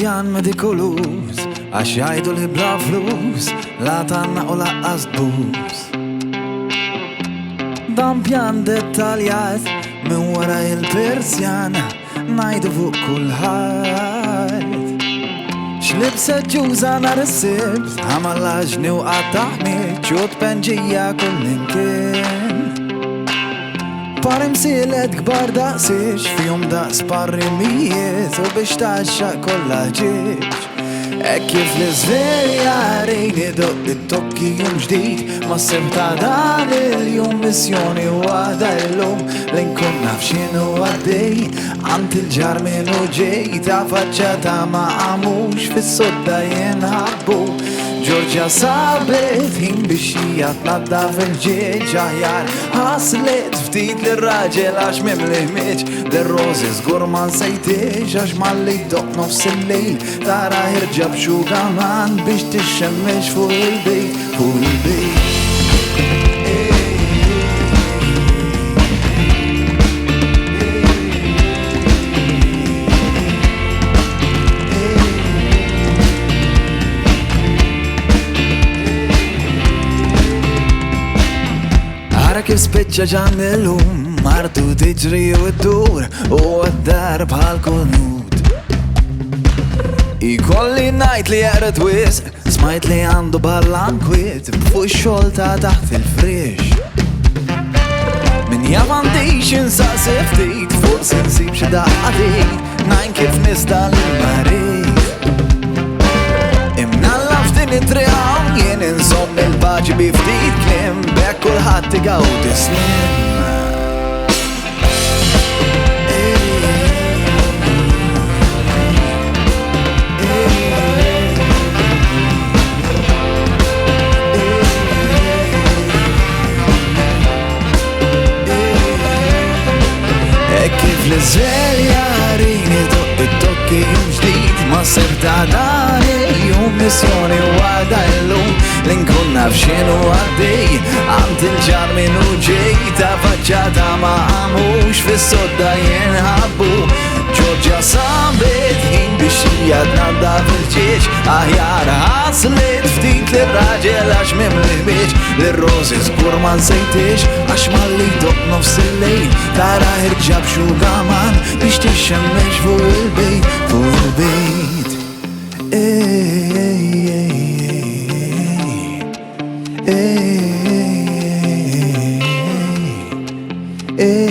pjan medikolus għax jgħidu li bla flus la tanna u laqqas tbus. Dan pjan dettaljat minn wara il-persjan ngħidu fuq kulħadd. X'libset ġuża nhar is-sibt ħamalla ġni u qattaħmiet ċut penġija kullimkien. Parim silet kbar daqsiex fihom daqs parrimijiet u biex taxxaq kollha ġiex. Hekk kif l-iżverja rejni doq it-tokki jum ġdid ma ssib ta' dan il-jum missjoni waħda llum li nkun naf x'inhu għaddej għand il-ġar minnu ġej ta' faċċata ma għamux fis-sodda jinħabbu. Ġorġa sabet ħin biex hija tnaddaf il-ġieġ aħjar ħaslet ftit lir-raġel għax mimli ħmieġ lir-rożi żgur ma nsejtiex għax malli doq nofs il-lejl tara ħirġa b'xugaman biex tixxemmex fuq il-bejt fuq il-bejt. Ara kif spiċċa ġan il-lum martu tiġri u d-dur u għaddar bħal konut. Ikolli najt li jaret wis smajt li għandu ballan kwit fuq xol ta' taħt il-frix. Min javantix insaqsi ftit fuq sensib xi daqqatit najn kif nista' l-marit. Imnallaftin it-triqam jien insom il-paġi bi ftit klim bekk kulħadd igawdi slim. Kif l-żvelja rini doq it-tokki jum ġdid ma ssib ta' dan il-jum missjoni waħda llum li nkun naf x'inhu għaddej għand il-ġar minnu ġej ta' faċċata ma għamux fis-sodda jinħabbu. Ġorġa sabet ħin biex hija tnaddaf il-ġieġ aħjar ħaslet ftit lir-raġel għax mimli ħmieġ lir-rożi żgur ma nsejtiex għax malli doq nofs il-lejl tara ħirġa b'xugaman biex tixxemmex fuq il-bejt fuq il-bejt. Ej